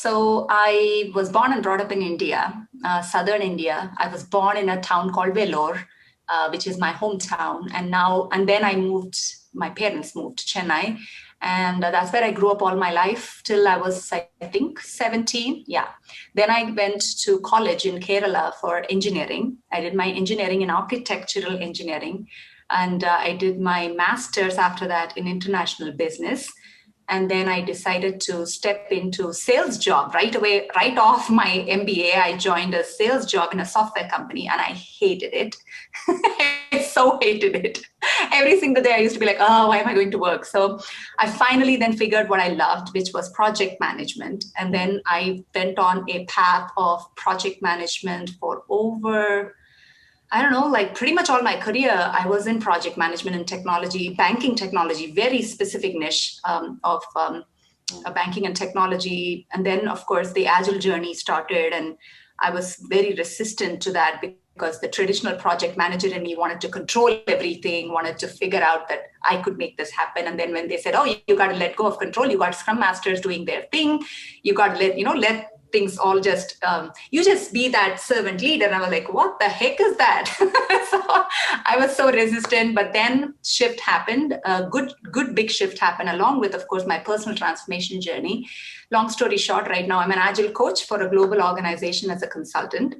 So I was born and brought up in India, southern India. I was born in a town called Vellore, which is my hometown. And then my parents moved to Chennai. And that's where I grew up all my life till I was, I think, 17. Yeah. Then I went to college in Kerala for engineering. I did my engineering in architectural engineering. And I did my master's after that in international business. And then I decided to step into sales job right away, right off my MBA. I joined a sales job in a software company and I hated it. I so hated it. Every single day I used to be like, oh, why am I going to work? So I finally then figured what I loved, which was project management. And then I went on a path of project management for over, I don't know, like pretty much all my career, I was in project management and technology, banking technology, very specific niche of banking and technology. And then, of course, the agile journey started, and I was very resistant to that because the traditional project manager in me wanted to control everything, wanted to figure out that I could make this happen. And then when they said, oh, you got to let go of control, you got Scrum Masters doing their thing, you got to let things all just, you just be that servant leader. And I was like, what the heck is that? So I was so resistant, but then shift happened, a good big shift happened along with, of course, my personal transformation journey. Long story short, right now I'm an agile coach for a global organization as a consultant.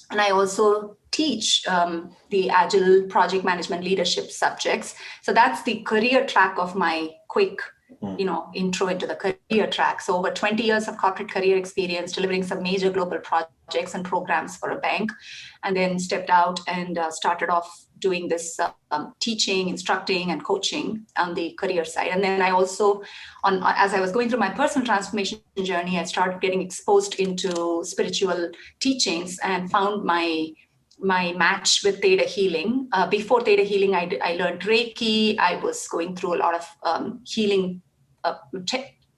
And I also teach the agile project management leadership subjects. So that's the career track of my quick intro into the career track. So over 20 years of corporate career experience, delivering some major global projects and programs for a bank, and then stepped out and started off doing this teaching, instructing, and coaching on the career side. And then I also, as I was going through my personal transformation journey, I started getting exposed into spiritual teachings and found my match with Theta Healing. Before Theta Healing, I learned Reiki. I was going through a lot of healing,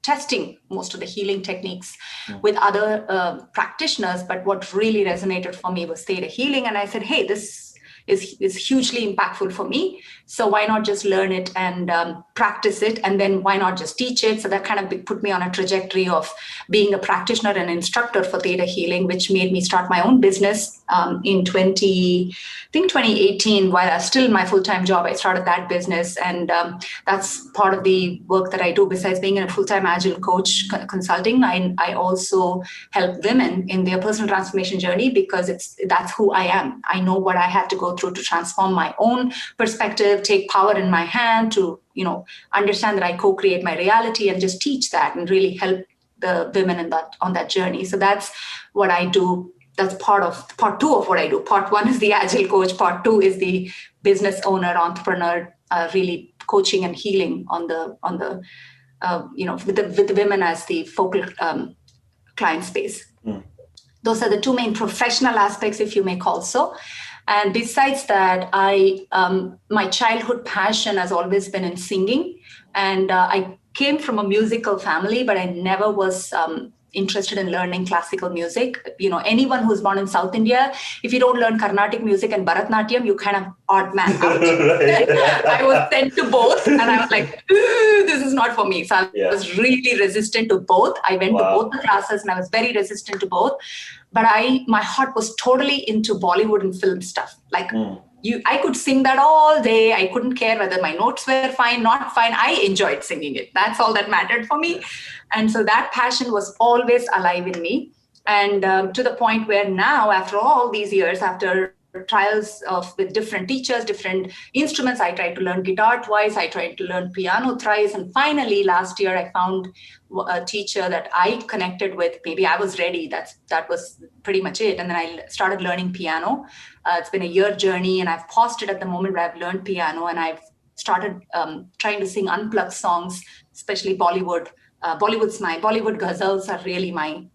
testing most of the healing techniques with other practitioners. But what really resonated for me was Theta Healing. And I said, hey, this is hugely impactful for me. So why not just learn it and practice it? And then why not just teach it? So that kind of put me on a trajectory of being a practitioner and instructor for Theta Healing, which made me start my own business in 2018. While I was still in my full-time job, I started that business. And that's part of the work that I do. Besides being a full-time agile coach consulting, I also help women in their personal transformation journey because that's who I am. I know what I had to go through to transform my own perspective, take power in my hand, to understand that I co-create my reality and just teach that and really help the women on that journey. So that's what I do. That's part two of what I do. Part one is the agile coach. Part two is the business owner, entrepreneur, really coaching and healing on the with the women as the focal client space. Those are the two main professional aspects, if you may call so. And besides that, my childhood passion has always been in singing. And I came from a musical family, but I never was interested in learning classical music. Anyone who's born in South India, if you don't learn Carnatic music and Bharatnatyam, you kind of odd man out. I was sent to both, and I was like, this is not for me. So I was really resistant to both. I went to both the classes, and I was very resistant to both. But my heart was totally into Bollywood and film stuff. Like I could sing that all day. I couldn't care whether my notes were fine, not fine. I enjoyed singing it. That's all that mattered for me. And so that passion was always alive in me. And to the point where now, after all these years, after trials with different teachers, different instruments, I tried to learn guitar twice, I tried to learn piano thrice. And finally, last year, I found a teacher that I connected with. Maybe I was ready. That was pretty much it. And then I started learning piano. It's been a year journey, and I've paused it at the moment where I've learned piano, and I've started trying to sing unplugged songs, especially Bollywood. Bollywood ghazals are really my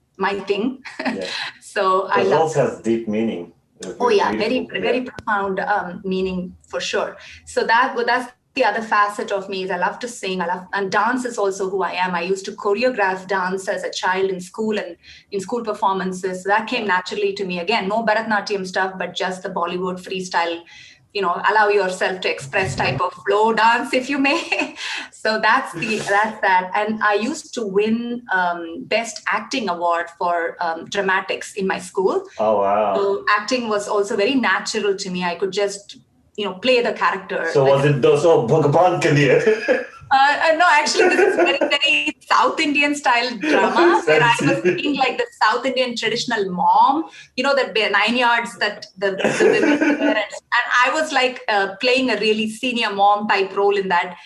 thing. Yeah. So ghazals has deep meaning. Very profound meaning for sure. So that's the other facet of me is I love to sing. And dance is also who I am. I used to choreograph dance as a child in school and in school performances. So that came naturally to me. Again, no Bharatnatyam stuff, but just the Bollywood freestyle allow yourself to express type of flow dance, if you may. So that's that. And I used to win best acting award for dramatics in my school. Oh, wow. So acting was also very natural to me. I could just play the character. So was it those Bhagwan Kaliya? No, actually, this is very, very South Indian style drama where I was being like the South Indian traditional mom, the 9 yards that the women wear. And I was like playing a really senior mom type role in that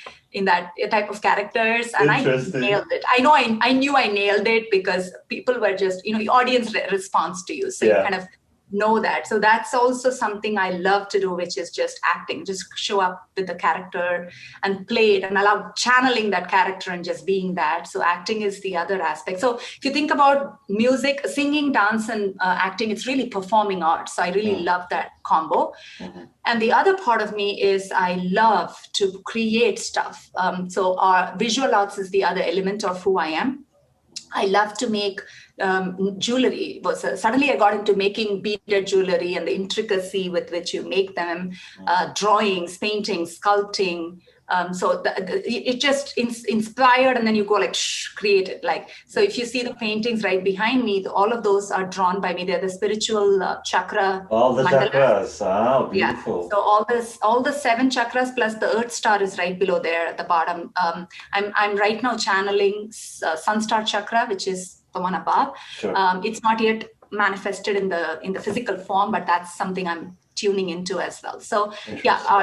type of characters. And I nailed it. I knew I nailed it because people were just, audience response to you. So you kind of know that. So that's also something I love to do, which is just acting, just show up with the character and play it and allow channeling that character and just being that. So acting is the other aspect. So if you think about music, singing, dance, and acting, it's really performing arts. So I really love that combo. And the other part of me is I love to create stuff. So our visual arts is the other element of who I am. I love to make jewelry. Suddenly I got into making beaded jewelry and the intricacy with which you make them, drawings, painting, sculpting. So it just inspired, and then you go like create it. So if you see the paintings right behind me, all of those are drawn by me. They're the spiritual chakra. All the mandalas. chakras. Oh, beautiful. Yeah. So all the 7 chakras plus the Earth star is right below there at the bottom. I'm right now channeling Sun Star chakra, which is the one above. Sure. It's not yet manifested in the physical form, but that's something I'm tuning into as well. So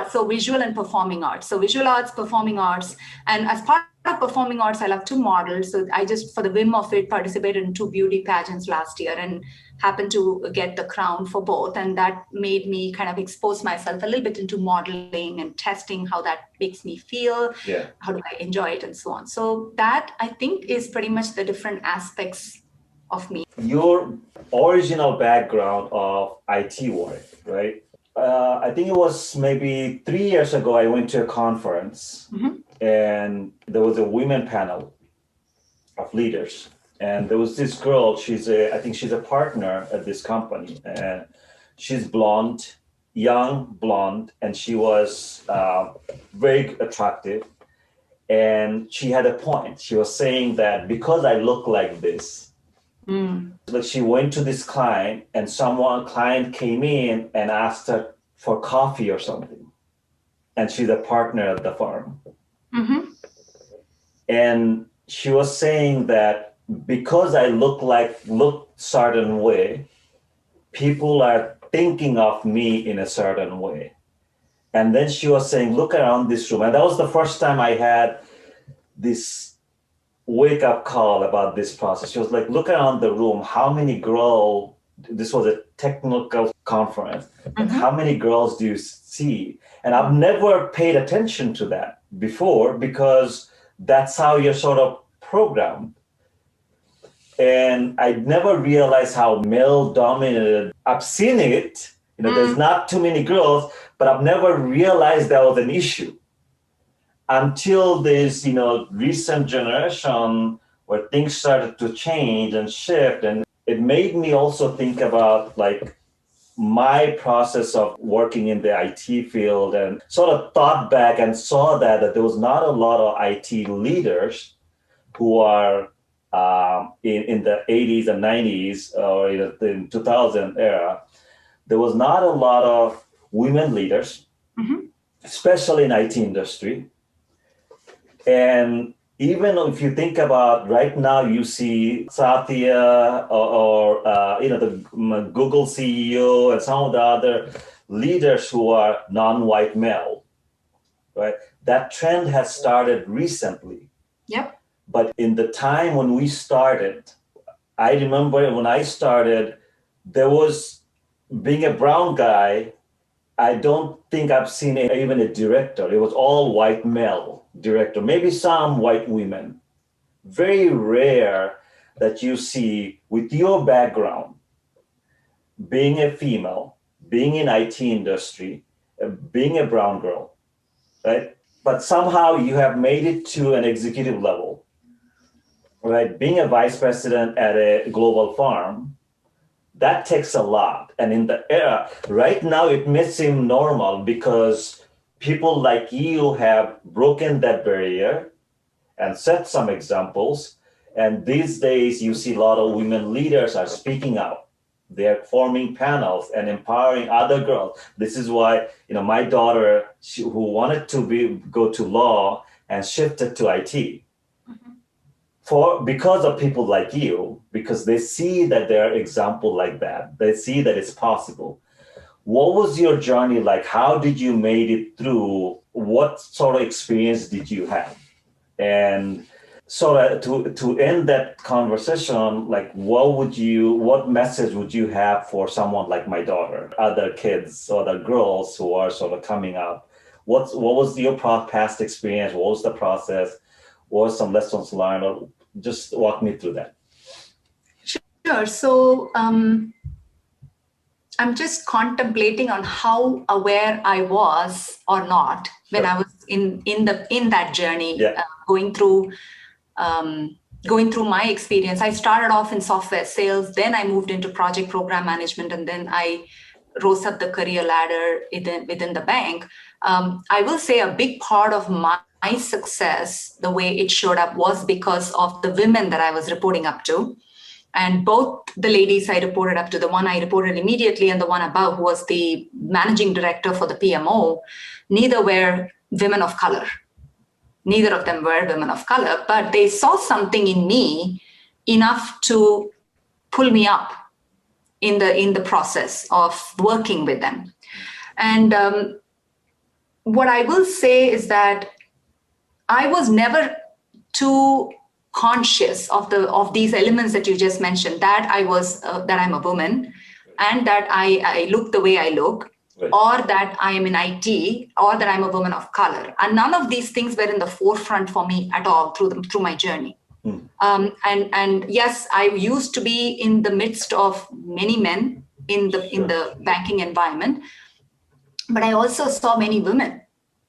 so visual and performing arts. So visual arts, performing arts, and as part of performing arts, I love to model. So I just, for the whim of it, participated in 2 beauty pageants last year and happened to get the crown for both. And that made me kind of expose myself a little bit into modeling and testing how that makes me feel. Yeah. How do I enjoy it and so on. So that, I think, is pretty much the different aspects of me. Your original background of IT work, right? I think it was maybe 3 years ago, I went to a conference and there was a women panel of leaders. And there was this girl, I think she's a partner at this company. And she's blonde, young, blonde, and she was very attractive. And she had a point. She was saying that because I look like this, like she went to this client and client came in and asked her for coffee or something. And she's a partner at the firm. And she was saying that because I look certain way, people are thinking of me in a certain way. And then she was saying, look around this room. And that was the first time I had this wake-up call about this process. She was like, look around the room, how many girls, this was a technical conference, and how many girls do you see? And I've never paid attention to that before because that's how you're sort of programmed. And I never realized how male-dominated. I've seen it, there's not too many girls, but I've never realized that was an issue until this, recent generation where things started to change and shift. And it made me also think about like my process of working in the IT field and sort of thought back and saw that there was not a lot of IT leaders who are in the 80s and 90s or in 2000 era. There was not a lot of women leaders, especially in IT industry. And even if you think about right now, you see Satya or the Google CEO and some of the other leaders who are non-white male, right? That trend has started recently. Yep. But in the time when we started, I remember when I started, there was, being a brown guy, I don't think I've seen even a director. It was all white male director, maybe some white women. Very rare that you see with your background, being a female, being in IT industry, being a brown girl, right? But somehow you have made it to an executive level, right? Being a vice president at a global firm, that takes a lot. And in the era, right now, it may seem normal because people like you have broken that barrier and set some examples. And these days, you see a lot of women leaders are speaking out. They're forming panels and empowering other girls. This is why, my daughter, who wanted to go to law and shifted to IT, because of people like you, because they see that there are examples like that. They see that it's possible. What was your journey like? How did you made it through? What sort of experience did you have? And so to end that conversation, like what message would you have for someone like my daughter, other kids, other girls who are sort of coming up? What was your past experience? What was the process? What were some lessons learned? Or just walk me through that. Sure. So I'm just contemplating on how aware I was or not when I was in that journey, going through my experience. I started off in software sales, then I moved into project program management, and then I rose up the career ladder within the bank. I will say a big part of my success, the way it showed up, was because of the women that I was reporting up to. And both the ladies I reported up to, the one I reported immediately and the one above, who was the managing director for the PMO, neither were women of color. Neither of them were women of color, but they saw something in me enough to pull me up in the process of working with them. And what I will say is that I was never too conscious of these elements that you just mentioned, that I'm a woman, and that I look the way I look, or that I am in IT, or that I'm a woman of color. And none of these things were in the forefront for me at all through my journey. And yes, I used to be in the midst of many men in the banking environment, but I also saw many women,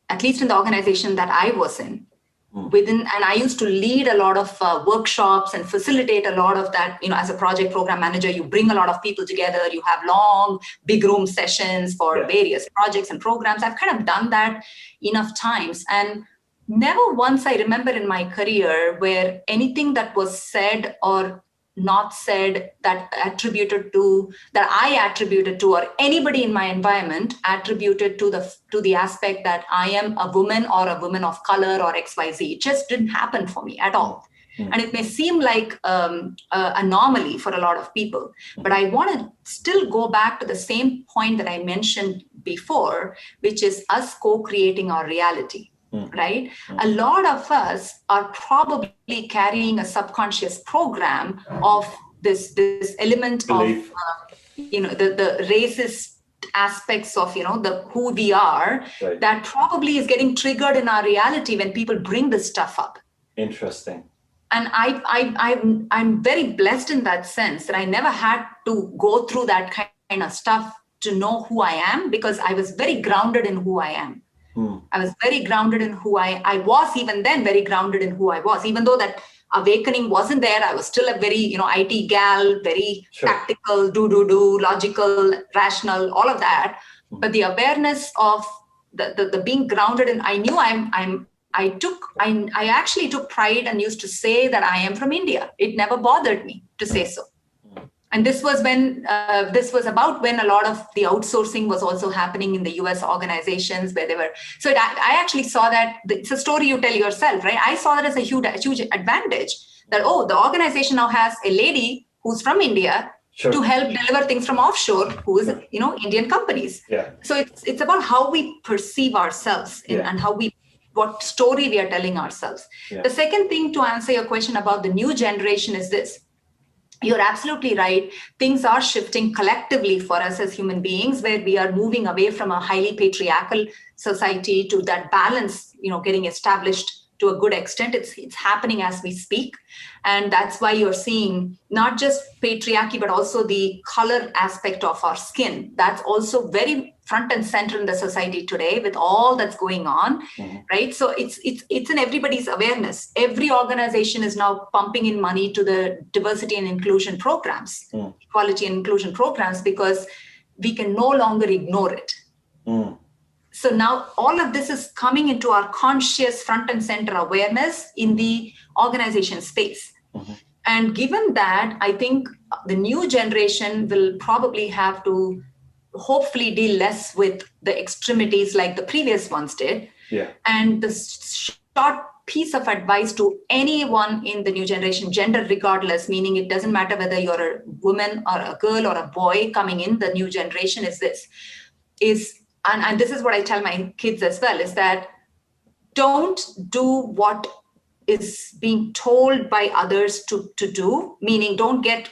at least in the organization that I was in. And I used to lead a lot of workshops and facilitate a lot of that. As a project program manager, you bring a lot of people together. You have long, big room sessions for various projects and programs. I've kind of done that enough times. And never once I remember in my career where anything that was said or not said that I attributed to, or anybody in my environment attributed to the aspect that I am a woman or a woman of color or XYZ. It just didn't happen for me at all. And it may seem like an anomaly for a lot of people, but I want to still go back to the same point that I mentioned before, which is us co-creating our reality. Right? A lot of us are probably carrying a subconscious program of this element belief of, the racist aspects of, who we are, that probably is getting triggered in our reality when people bring this stuff up. Interesting. And I'm very blessed in that sense that I never had to go through that kind of stuff to know who I am, because I was very grounded in who I am. I was very grounded in who I was, even then very grounded in who I was. Even though that awakening wasn't there, I was still a very, IT gal, very tactical, do, logical, rational, all of that. But the awareness of the being grounded in, I knew I actually took pride and used to say that I am from India. It never bothered me to say so. And this was about when a lot of the outsourcing was also happening in the US organizations where they were. So I actually saw that it's a story you tell yourself, right? I saw that as a huge advantage that, the organization now has a lady who's from India to help deliver things from offshore, who is, Indian companies. So it's about how we perceive ourselves and what story we are telling ourselves. The second thing to answer your question about the new generation is this. You're absolutely right. Things are shifting collectively for us as human beings, where we are moving away from a highly patriarchal society to that balance, getting established to a good extent. It's happening as we speak. And that's why you're seeing not just patriarchy, but also the color aspect of our skin. That's also very front and center in the society today with all that's going on, right? So it's in everybody's awareness. Every organization is now pumping in money to the diversity and inclusion programs, equality and inclusion programs, because we can no longer ignore it. So now all of this is coming into our conscious front and center awareness in the organization space. And given that, I think the new generation will probably have to hopefully deal less with the extremities like the previous ones did. And the short piece of advice to anyone in the new generation, gender regardless, meaning it doesn't matter whether you're a woman or a girl or a boy coming in the new generation, is this, and this is what I tell my kids as well, is that don't do what is being told by others to do, meaning don't get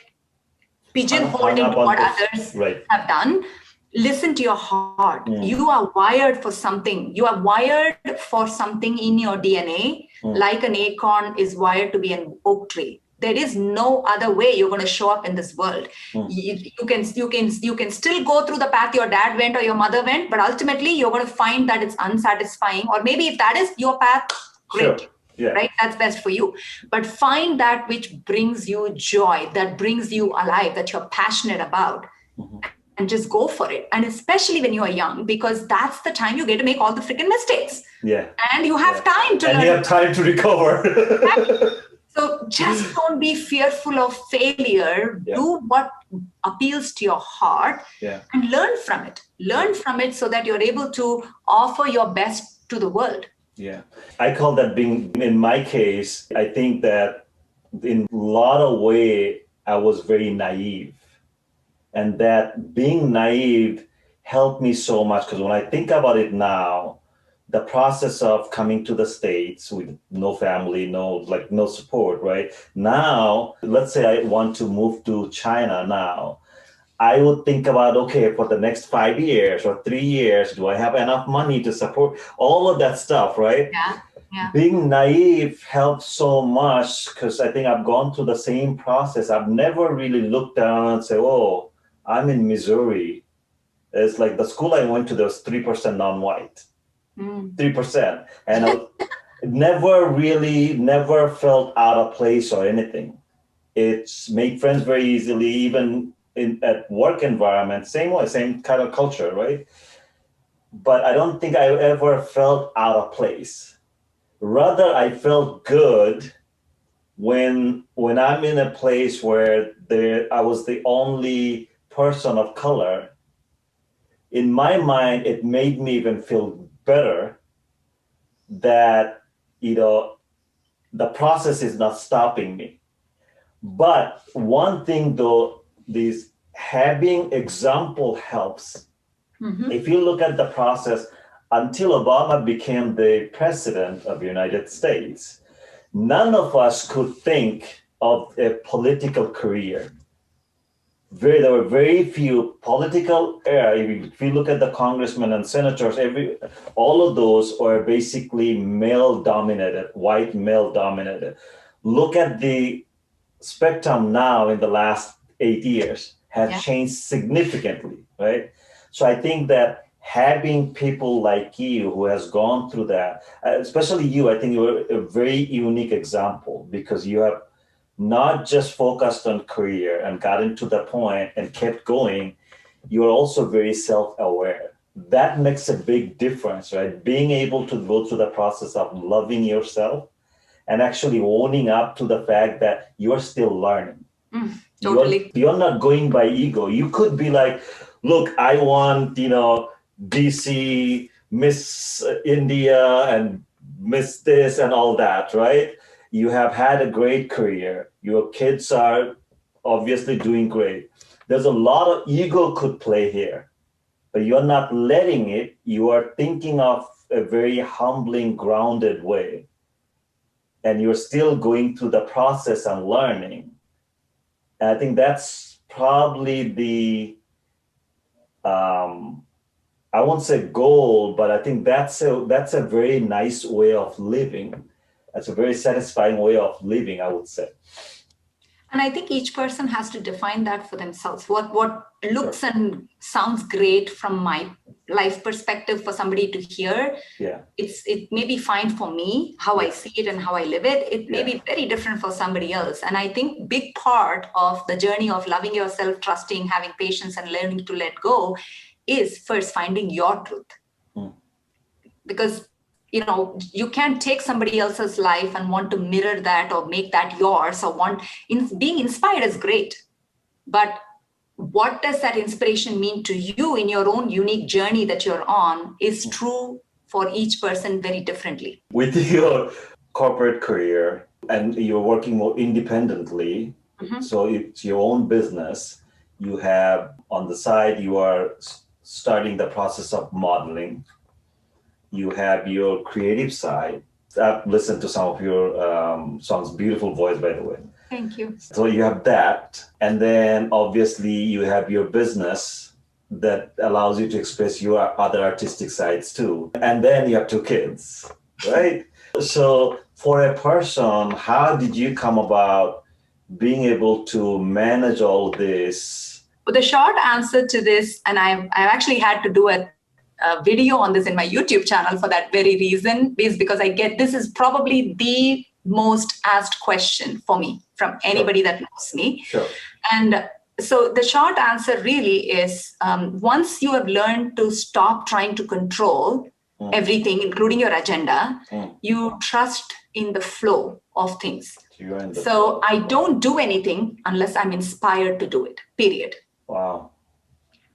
pigeonholed into what others have done. Listen to your heart. You are wired for something. You are wired for something in your DNA, like an acorn is wired to be an oak tree. There is no other way you're going to show up in this world. You can still go through the path your dad went or your mother went, but ultimately you're going to find that it's unsatisfying. Or maybe if that is your path, great. Right? That's best for you. But find that which brings you joy, that brings you alive, that you're passionate about. And just go for it. And especially when you are young, because that's the time you get to make all the freaking mistakes. And you have time to learn. And you have time to recover. So just don't be fearful of failure. Do what appeals to your heart and learn from it. Learn from it so that you're able to offer your best to the world. I call that being, in my case, I think that in a lot of ways, I was very naive. And that being naive helped me so much, because when I think about it now, the process of coming to the States with no family, no support, right? Now, let's say I want to move to China now. I would think about, okay, for the next 5 years or 3 years, do I have enough money to support all of that stuff, right? Being naive helps so much, because I think I've gone through the same process. I've never really looked down and said, oh, I'm in Missouri. It's like the school I went to, there was 3% non-white. 3%. And I never felt out of place or anything. It's made friends very easily, even at work environment, same way, same kind of culture, right? But I don't think I ever felt out of place. Rather, I felt good when I'm in a place where I was the only person of color. In my mind, it made me even feel better that, the process is not stopping me. But one thing though, this having example helps. If you look at the process, until Obama became the president of the United States, none of us could think of a political career. There were very few political, if you look at the congressmen and senators, all of those were basically male-dominated, white male-dominated. Look at the spectrum now in the last 8 years has changed significantly, right? So I think that having people like you who has gone through that, especially you, I think you were a very unique example, because you have not just focused on career and got into the point and kept going, you're also very self-aware. That makes a big difference, right? Being able to go through the process of loving yourself and actually owning up to the fact that you're still learning. Totally. You're not going by ego. You could be like, look, I want, DC, Miss India and Miss this and all that, right? You have had a great career. Your kids are obviously doing great. There's a lot of ego could play here, but you're not letting it. You are thinking of a very humbling, grounded way. And you're still going through the process and learning. And I think that's probably the, I won't say goal, but I think that's a very nice way of living. That's a very satisfying way of living, I would say. And I think each person has to define that for themselves. What looks and sounds great from my life perspective for somebody to hear, it may be fine for me, how I see it and how I live it. It may be very different for somebody else. And I think big part of the journey of loving yourself, trusting, having patience, and learning to let go is first finding your truth. Because you can't take somebody else's life and want to mirror that or make that yours, or being inspired is great, but what does that inspiration mean to you in your own unique journey that you're on is true for each person very differently. With your corporate career and you're working more independently, so it's your own business, you have on the side, you are starting the process of modeling. You have your creative side. I've listened to some of your songs, beautiful voice, by the way. Thank you. So you have that. And then obviously you have your business that allows you to express your other artistic sides too. And then you have 2 kids, right? So for a person, how did you come about being able to manage all this? Well, the short answer to this, and I actually had to do a video on this in my YouTube channel for that very reason, is because I get this is probably the most asked question for me from anybody that knows me. And so the short answer really is once you have learned to stop trying to control everything, including your agenda, you trust in the flow of things. So I don't do anything unless I'm inspired to do it, period. Wow.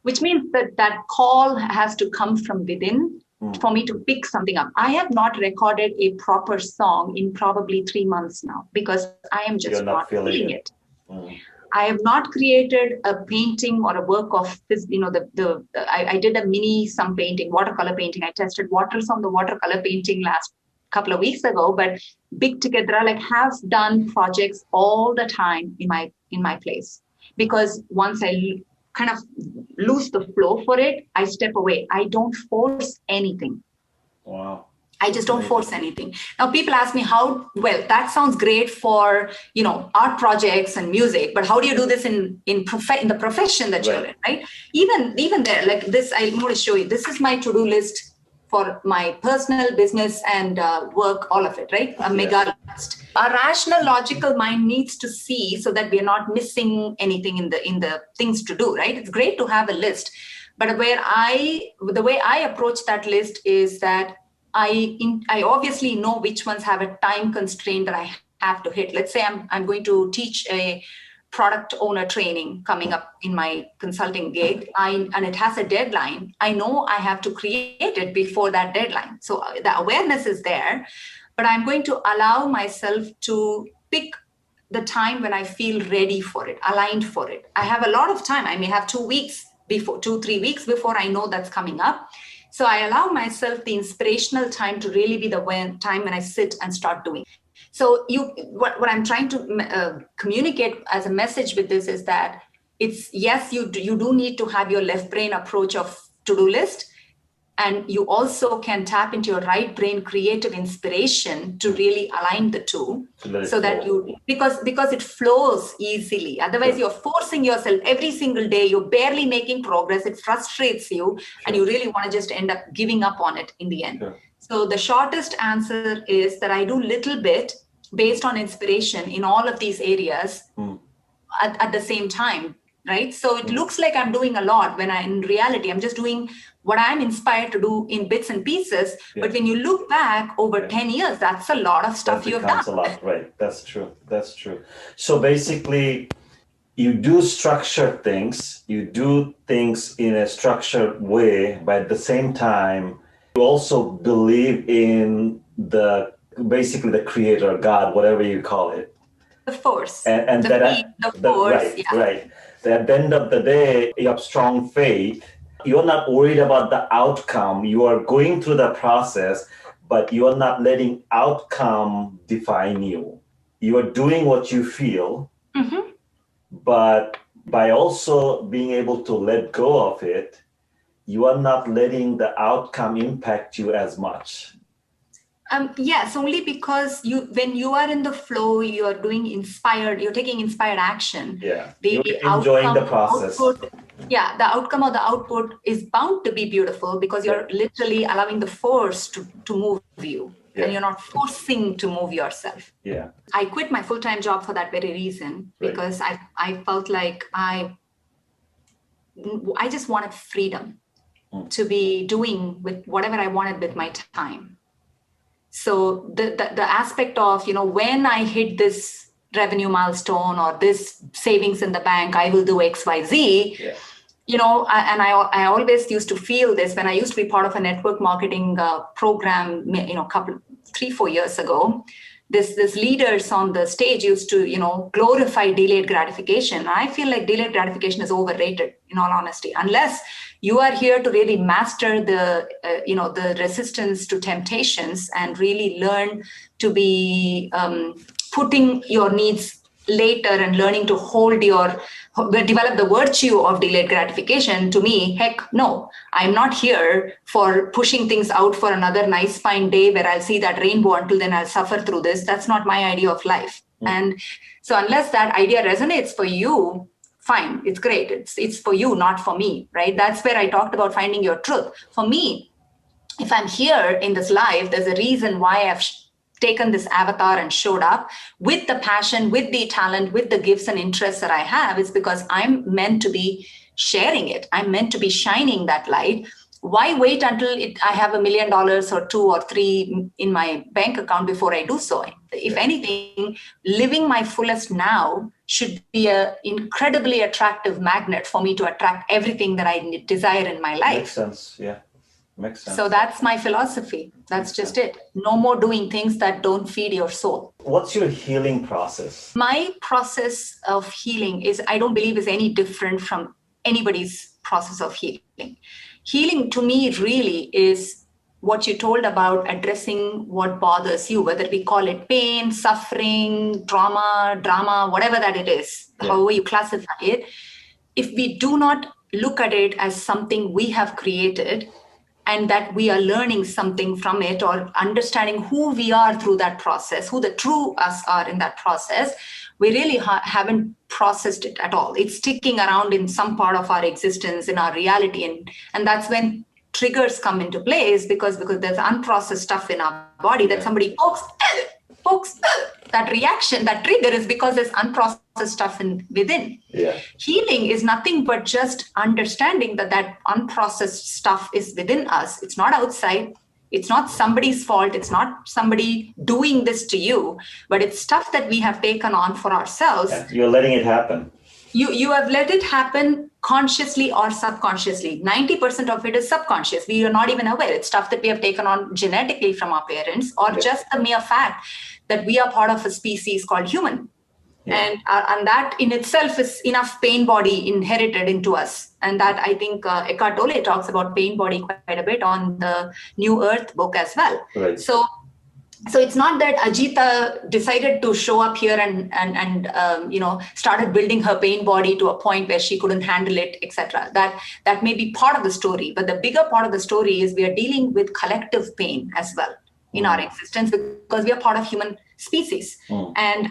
Which means that call has to come from within for me to pick something up. I have not recorded a proper song in probably 3 months now because I am just not feeling it. I have not created a painting or a work of this, I did a some painting, watercolor painting. I tested waters on the watercolor painting last couple of weeks ago, but big ticket, have done projects all the time in my place. Because once I kind of lose the flow for it, I step away. I don't force anything. Wow. I just don't force anything. Now, people ask me that sounds great for, art projects and music, but how do you do this in the profession that you're in, right? Even there, like this, I'm going to show you. This is my to-do list for my personal, business, and work, all of it, right? A mega list. Our rational, logical mind needs to see so that we're not missing anything in the things to do, right? It's great to have a list, but the way I approach that list is that I obviously know which ones have a time constraint that I have to hit. Let's say I'm going to teach a product owner training coming up in my consulting gig, and it has a deadline. I know I have to create it before that deadline. So the awareness is there, but I'm going to allow myself to pick the time when I feel ready for it, aligned for it. I have a lot of time. I may have 2 weeks before, 2-3 weeks before I know that's coming up. So I allow myself the inspirational time to really be the time when I sit and start doing. So what I'm trying to communicate as a message with this is that it's, yes, you do need to have your left brain approach of to-do list. And you also can tap into your right brain creative inspiration to really align the two so that because it flows easily. Otherwise, you're forcing yourself every single day. You're barely making progress. It frustrates you. And you really want to just end up giving up on it in the end. So the shortest answer is that I do little bit based on inspiration in all of these areas at the same time. Right. So it looks like I'm doing a lot when in reality, I'm just doing what I'm inspired to do in bits and pieces. But when you look back over 10 years, that's a lot of stuff you've done. That becomes a lot, right? That's true. That's true. So basically, you do structured things, you do things in a structured way, but at the same time, you also believe in basically the creator, God, whatever you call it. The force. And the force. Right. At the end of the day, you have strong faith. You're not worried about the outcome. You are going through the process, but you are not letting outcome define you. You are doing what you feel, but by also being able to let go of it, you are not letting the outcome impact you as much. Yes, only because when you are in the flow, you're taking inspired action. Yeah. The You're enjoying the process. output, yeah, the outcome of the output is bound to be beautiful because you're literally allowing the force to move you, and you're not forcing to move yourself. Yeah. I quit my full-time job for that very reason, because I felt like I just wanted freedom to be doing with whatever I wanted with my time. So the aspect of, when I hit this revenue milestone or this savings in the bank, I will do XYZ. Yeah. I always used to feel this when I used to be part of a network marketing program, 3-4 years ago. This leaders on the stage used to, glorify delayed gratification. I feel like delayed gratification is overrated, in all honesty, unless you are here to really master the resistance to temptations and really learn to be putting your needs later and learning to develop the virtue of delayed gratification. To me, heck no, I'm not here for pushing things out for another nice fine day where I'll see that rainbow. Until then I'll suffer through this. That's not my idea of life. And so unless that idea resonates for you, fine, it's great. It's for you, not for me, right? That's where I talked about finding your truth. For me, if I'm here in this life, there's a reason why I've taken this avatar and showed up with the passion, with the talent, with the gifts and interests that I have. It's because I'm meant to be sharing it. I'm meant to be shining that light. Why wait until I have $1 million or 2 or 3 in my bank account before I do so? If anything, living my fullest now should be an incredibly attractive magnet for me to attract everything that I desire in my life. Makes sense. Yeah. Makes sense. So that's my philosophy. That's just it. No more doing things that don't feed your soul. What's your healing process? My process of healing I don't believe is any different from anybody's process of healing. Healing to me really is what you told about addressing what bothers you, whether we call it pain, suffering, drama, whatever that it is, however you classify it. If we do not look at it as something we have created, and that we are learning something from it or understanding who we are through that process, who the true us are in that process, we really haven't processed it at all. It's sticking around in some part of our existence, in our reality. And that's when triggers come into place, because there's unprocessed stuff in our body that somebody pokes, that reaction, that trigger is because there's unprocessed stuff within. Yeah. Healing is nothing but just understanding that unprocessed stuff is within us. It's not outside. It's not somebody's fault. It's not somebody doing this to you, but it's stuff that we have taken on for ourselves. Yeah. You're letting it happen. You have let it happen consciously or subconsciously. 90% of it is subconscious. We are not even aware. It's stuff that we have taken on genetically from our parents, or just the mere fact that we are part of a species called human. Yeah. And that in itself is enough pain body inherited into us. And that I think Eckhart Tolle talks about pain body quite a bit on the New Earth book as well. Right. So it's not that Ajitha decided to show up here and started building her pain body to a point where she couldn't handle it, etc. That may be part of the story, but the bigger part of the story is we are dealing with collective pain as well in our existence, because we are part of human species. And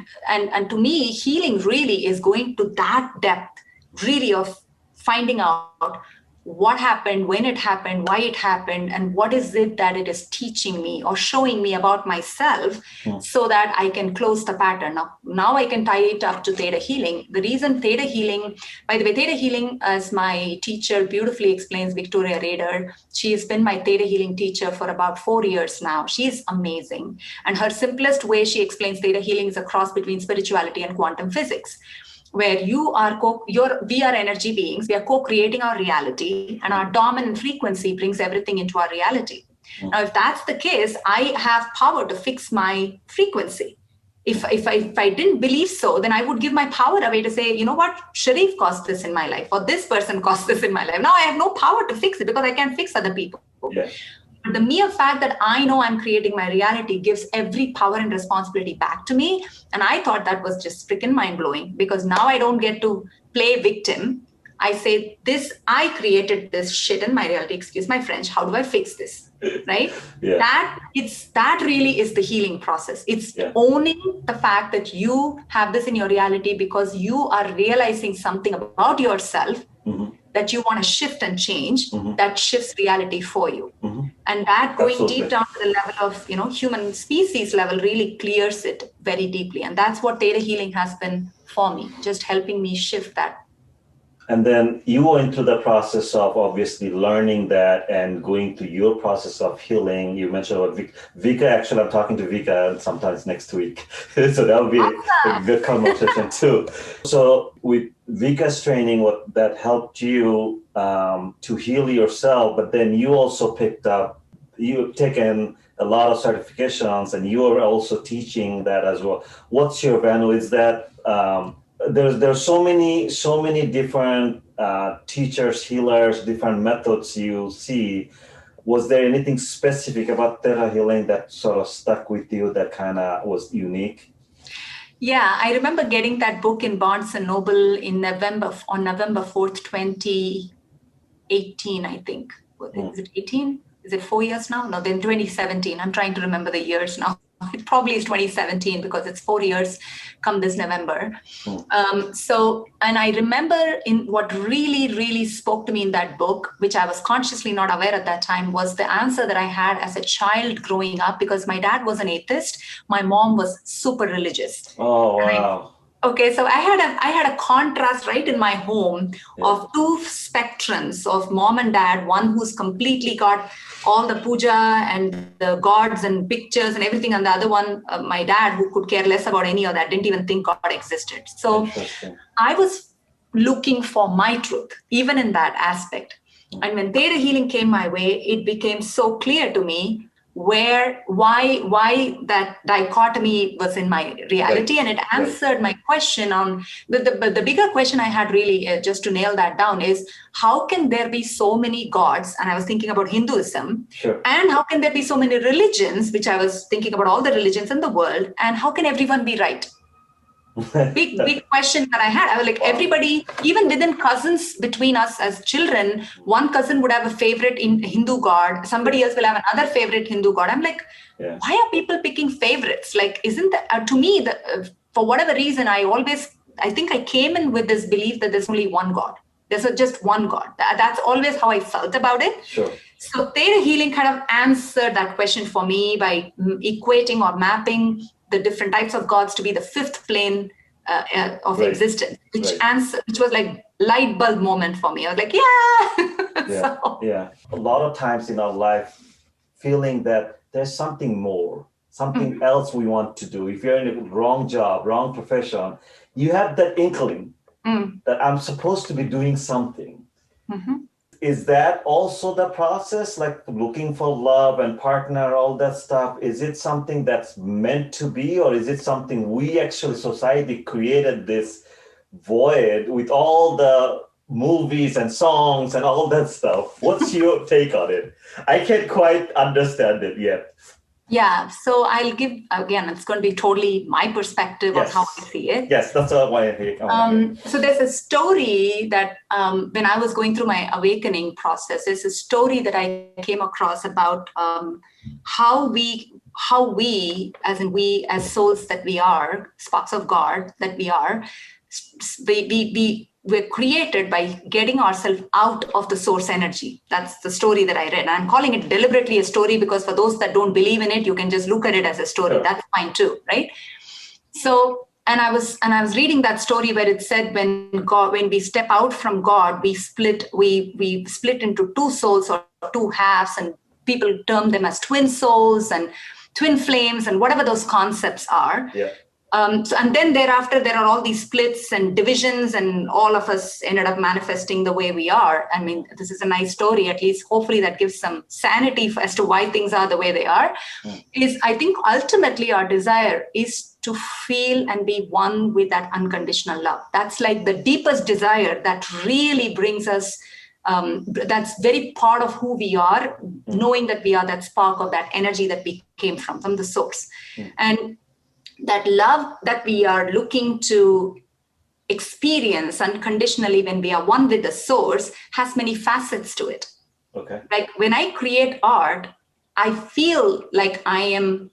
to me, healing really is going to that depth, really, of finding out what happened, when it happened, why it happened, and what is it that it is teaching me or showing me about myself, so that I can close the pattern. Now I can tie it up to Theta Healing. The reason Theta Healing, by the way, Theta Healing, as my teacher beautifully explains, Victoria Rader, she has been my Theta Healing teacher for about 4 years now. She's amazing. And her simplest way she explains Theta Healing is a cross between spirituality and quantum physics, where we are energy beings. We are co-creating our reality, and our dominant frequency brings everything into our reality. Now, if that's the case, I have power to fix my frequency. If I didn't believe so, then I would give my power away to say, you know what, Sharif caused this in my life, or this person caused this in my life. Now I have no power to fix it because I can't fix other people. Yeah. But the mere fact that I know I'm creating my reality gives every power and responsibility back to me. And I thought that was just freaking mind-blowing, because now I don't get to play victim. I say I created this shit in my reality, excuse my French. How do I fix this? Right? Yeah. That really is the healing process. It's Yeah. owning the fact that you have this in your reality because you are realizing something about yourself that you want to shift and change, that shifts reality for you. And that going Absolutely. deep down to the level of, human species level really clears it very deeply. And that's what theta healing has been for me, just helping me shift that. And then you went through the process of obviously learning that and going through your process of healing. You mentioned about Vika. Actually, I'm talking to Vika sometimes next week. So that'll be a good conversation too. So with Vika's training, what that helped you to heal yourself, but then you also you've taken a lot of certifications and you are also teaching that as well. What's your value? Is that there's so many different teachers, healers, different methods you see. Was there anything specific about theta healing that sort of stuck with you that kind of was unique? Yeah, I remember getting that book in Barnes and Noble on November 4th, 2018, I think. Is it 18? Is it 4 years now? No, then 2017. I'm trying to remember the years now. It probably is 2017 because it's 4 years come this November. And I remember in what really, really spoke to me in that book, which I was consciously not aware at that time, was the answer that I had as a child growing up, because my dad was an atheist. My mom was super religious. Oh, wow. Okay, so I had a contrast right in my home of two spectrums of mom and dad, one who's completely got all the puja and the gods and pictures and everything, and the other one, my dad, who could care less about any of that, didn't even think God existed. So I was looking for my truth, even in that aspect. And when theta healing came my way, it became so clear to me why that dichotomy was in my reality, and it answered my question on the bigger question I had really, just to nail that down, is how can there be so many gods? And I was thinking about Hinduism, and how can there be so many religions, which I was thinking about all the religions in the world, and how can everyone be right? Big question that I had. I was like, everybody, even within cousins between us as children, one cousin would have a favorite in Hindu god, somebody else will have another favorite Hindu god. I'm like, why are people picking favorites? Like, isn't that, to me, for whatever reason, I think I came in with this belief that there's only one God. There's just one God. That's always how I felt about it. So theta healing kind of answered that question for me by equating or mapping the different types of gods to be the fifth plane of existence, which was like light bulb moment for me. I was like, A lot of times in our life, feeling that there's something more, something else we want to do. If you're in a wrong job, wrong profession, you have that inkling that I'm supposed to be doing something. Is that also the process, like looking for love and partner, all that stuff? Is it something that's meant to be, or is it something we actually, society created this void with all the movies and songs and all that stuff? What's your take on it? I can't quite understand it yet. Yeah, so I'll give, again, it's going to be totally my perspective on how I see it. Yes, that's what I want to hear. So there's a story that when I was going through my awakening process, there's a story that I came across about how we, as souls that we are, sparks of God that we are, we're created by getting ourselves out of the source energy. That's the story that I read. I'm calling it deliberately a story because for those that don't believe in it, you can just look at it as a story. That's fine too, right? So, and I was reading that story where it said when we step out from God, we split into two souls or two halves, and people term them as twin souls and twin flames and whatever those concepts are. And then thereafter, there are all these splits and divisions, and all of us ended up manifesting the way we are. I mean, this is a nice story, at least hopefully that gives some sanity as to why things are the way they are. Is I think ultimately our desire is to feel and be one with that unconditional love. That's like the deepest desire that really brings us, that's very part of who we are, knowing that we are that spark of that energy that we came from the source. And that love that we are looking to experience unconditionally when we are one with the source has many facets to it. Okay. Like when I create art, I feel like I am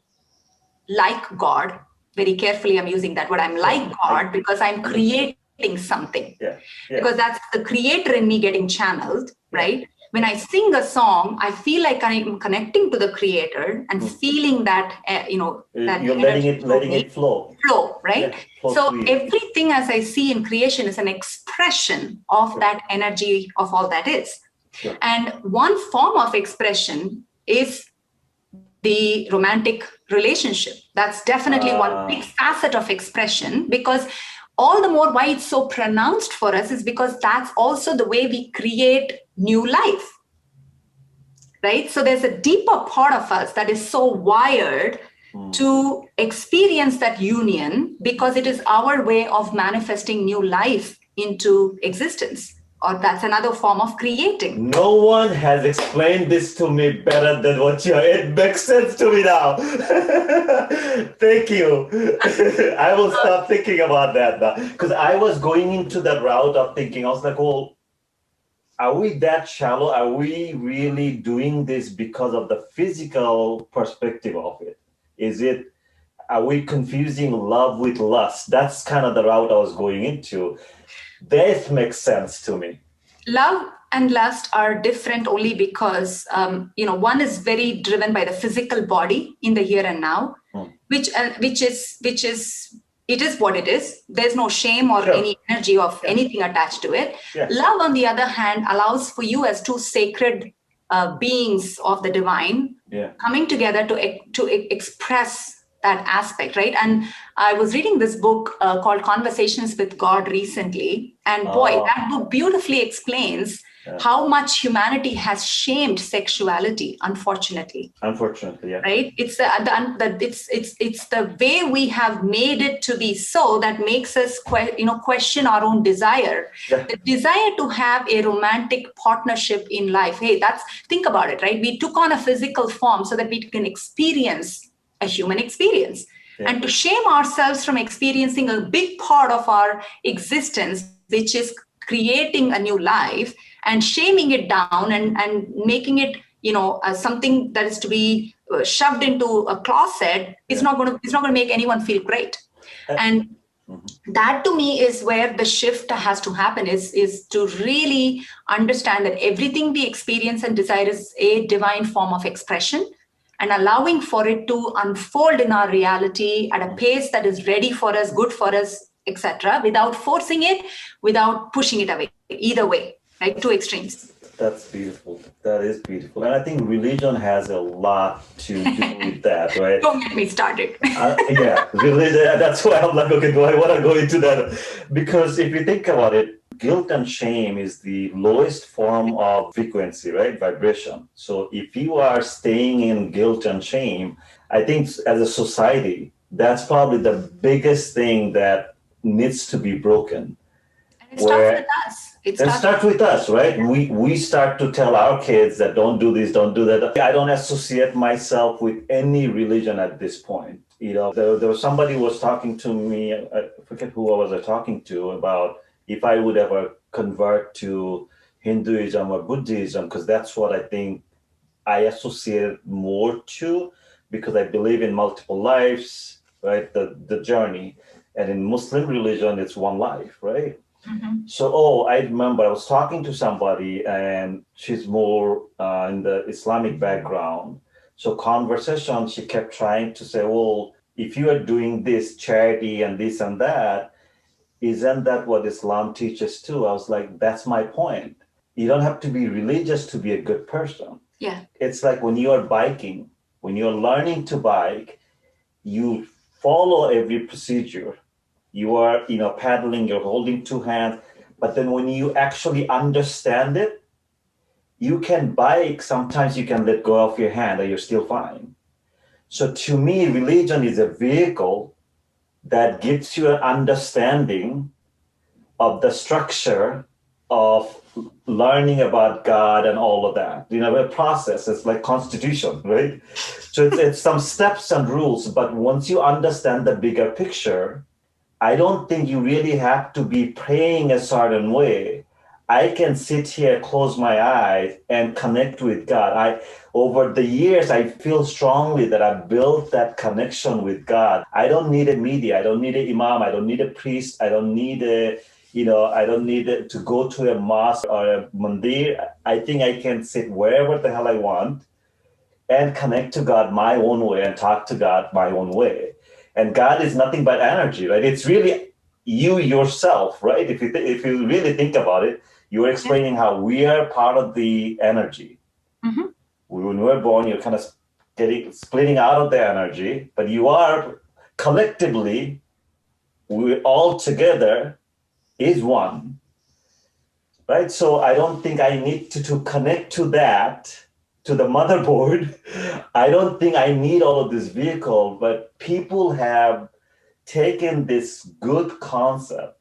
like God. Very carefully, I'm using that word. I'm like God because I'm creating something. Yeah. Because that's the creator in me getting channeled, right? When I sing a song, I feel like I'm connecting to the creator and feeling that, that you're letting it flow. Flow, right? Yeah, flow So through you. everything as I see in creation is an expression of that energy of all that is. Sure. And one form of expression is the romantic relationship. That's definitely one big facet of expression, because all the more why it's so pronounced for us is because that's also the way we create new life, right? So there's a deeper part of us that is so wired to experience that union because it is our way of manifesting new life into existence. Or that's another form of creating. No one has explained this to me better than what you are. It makes sense to me now. Thank you. I will stop thinking about that now. Because I was going into that route of thinking, I was like, well, are we that shallow? Are we really doing this because of the physical perspective of it? Are we confusing love with lust? That's kind of the route I was going into. That makes sense to me. Love and lust are different only because one is very driven by the physical body in the here and now, which is it is what it is. There's no shame or any energy of anything attached to it. Love, on the other hand, allows for you as two sacred beings of the divine coming together to express that aspect, right? And I was reading this book called Conversations with God recently, and boy, that book beautifully explains how much humanity has shamed sexuality, unfortunately. Unfortunately, yeah. Right? It's the way we have made it to be so that makes us question our own desire. Yeah. The desire to have a romantic partnership in life. Hey, think about it, right? We took on a physical form so that we can experience a human experience. Yeah. And to shame ourselves from experiencing a big part of our existence, which is creating a new life, and shaming it down and making it something that is to be shoved into a closet is not going to make anyone feel great. And that to me is where the shift has to happen, is to really understand that everything we experience and desire is a divine form of expression, and allowing for it to unfold in our reality at a pace that is ready for us, good for us, etc., without forcing it, without pushing it away. Either way, right? Two extremes. That's beautiful. That is beautiful. And I think religion has a lot to do with that, right? Don't get me started. Religion. That's why I'm like, okay, do I want to go into that? Because if you think about it, guilt and shame is the lowest form of frequency, right? Vibration. So if you are staying in guilt and shame, I think as a society, that's probably the biggest thing that needs to be broken. And it starts with us. It starts with us, right? We start to tell our kids that don't do this, don't do that. I don't associate myself with any religion at this point. There was somebody who was talking to me, I forget who I was talking to, about if I would ever convert to Hinduism or Buddhism, because that's what I think I associate more to, because I believe in multiple lives, right? The journey. And in Muslim religion, it's one life, right? Mm-hmm. So, I remember I was talking to somebody, and she's more in the Islamic background. So conversation, she kept trying to say, well, if you are doing this charity and this and that, isn't that what Islam teaches too? I was like, that's my point. You don't have to be religious to be a good person. Yeah. It's like when you are biking, when you're learning to bike, you follow every procedure. You are, paddling, you're holding two hands. But then when you actually understand it, you can bike. Sometimes you can let go of your hand and you're still fine. So to me, religion is a vehicle that gives you an understanding of the structure of learning about God and all of that. A process. It's like constitution, right? So it's some steps and rules. But once you understand the bigger picture, I don't think you really have to be praying a certain way. I can sit here, close my eyes, and connect with God. Over the years, I feel strongly that I built that connection with God. I don't need a media. I don't need an imam. I don't need a priest. I don't need I don't need to go to a mosque or a mandir. I think I can sit wherever the hell I want and connect to God my own way and talk to God my own way. And God is nothing but energy, right? It's really you yourself, right? If you really think about it, you are explaining how we are part of the energy. Mm-hmm. When we're born, you're kind of splitting out of the energy, but you are collectively, we all together is one, right? So I don't think I need to connect to that, to the motherboard. I don't think I need all of this vehicle, but people have taken this good concept.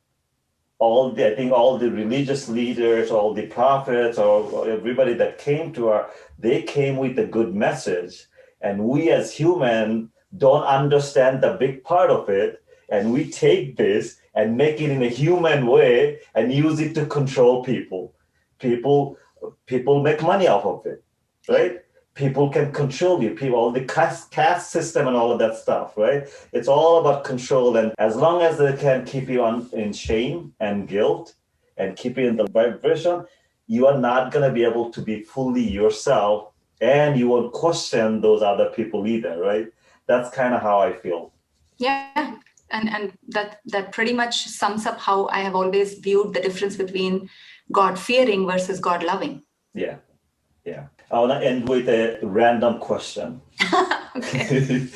I think all the religious leaders, all the prophets, or everybody that came to they came with a good message. And we as human don't understand the big part of it. And we take this and make it in a human way and use it to control people. People, people make money off of it, right? People can control you. People, all the caste system and all of that stuff, right? It's all about control. And as long as they can keep you in shame and guilt and keep you in the vibration, you are not going to be able to be fully yourself, and you won't question those other people either, right? That's kind of how I feel. Yeah. And that pretty much sums up how I have always viewed the difference between God fearing versus God loving. Yeah. Yeah. I want to end with a random question. Okay.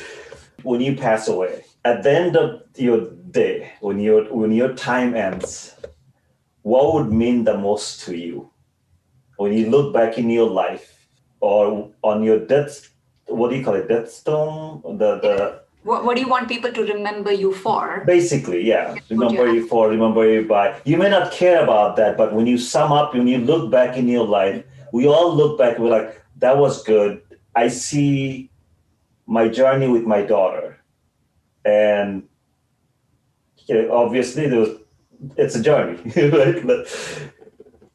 When you pass away, at the end of your day, when your time ends, what would mean the most to you? When you look back in your life or on your death, what do you call it? Death stone? What do you want people to remember you for? Basically, yeah. Remember you for, remember you by. You may not care about that, but when you sum up, when you look back in your life, we all look back, we're like, that was good. I see my journey with my daughter. And obviously it's a journey, right?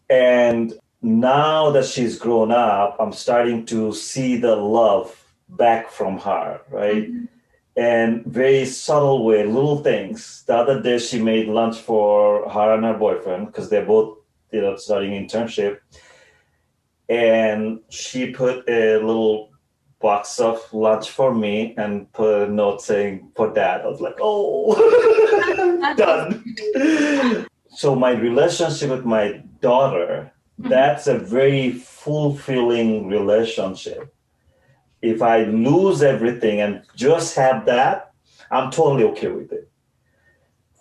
And now that she's grown up, I'm starting to see the love back from her, right? Mm-hmm. And very subtle way, little things. The other day she made lunch for her and her boyfriend because they're both, starting internship. And she put a little box of lunch for me and put a note saying for dad. I was like, oh, done. So my relationship with my daughter, that's a very fulfilling relationship. If I lose everything and just have that, I'm totally okay with it.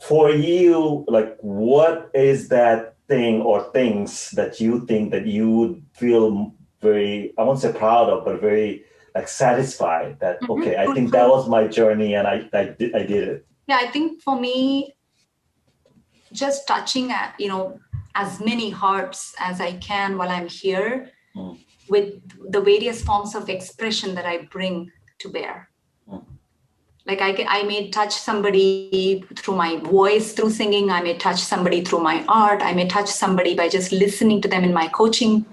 For you, like, what is that thing or things that you think that you would feel very, I won't say proud of, but very like satisfied that, okay, I think that was my journey and I did it. Yeah, I think for me, just touching as many hearts as I can while I'm here with the various forms of expression that I bring to bear. Like I may touch somebody through my voice, through singing. I may touch somebody through my art. I may touch somebody by just listening to them in my coaching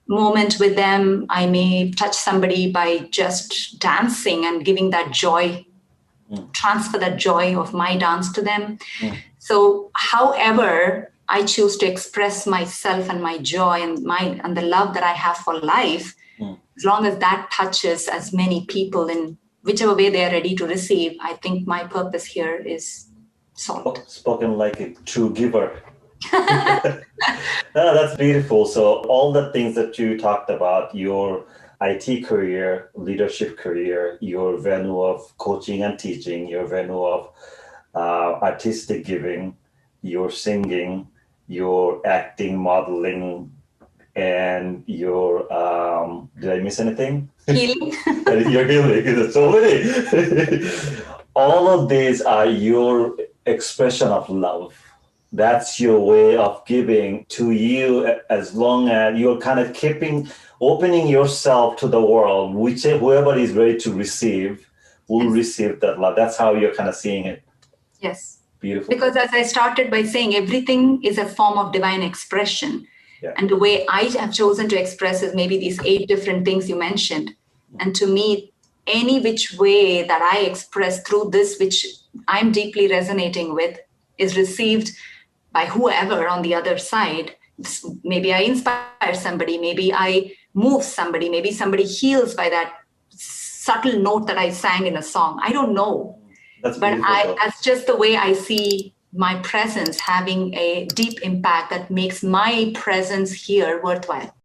moment with them. I may touch somebody by just dancing and giving that joy, transfer that joy of my dance to them. So however I choose to express myself and my joy and the love that I have for life, as long as that touches as many people in whichever way they are ready to receive, I think my purpose here is solved. Spoken like a true giver. No, that's beautiful. So all the things that you talked about, your IT career, leadership career, your venue of coaching and teaching, your venue of artistic giving, your singing, your acting, modeling, and your, did I miss anything? Healing. Your healing. There's so many. All of these are your expression of love. That's your way of giving to you, as long as you're kind of opening yourself to the world, whoever is ready to receive will receive that love. That's how you're kind of seeing it. Yes. Beautiful. Because as I started by saying, everything is a form of divine expression. Yeah. And the way I have chosen to express is maybe these 8 different things you mentioned. And to me, any which way that I express through this, which I'm deeply resonating with, is received by whoever on the other side. Maybe I inspire somebody, maybe I move somebody, maybe somebody heals by that subtle note that I sang in a song. I don't know. That's But beautiful. that's just the way I see my presence having a deep impact that makes my presence here worthwhile.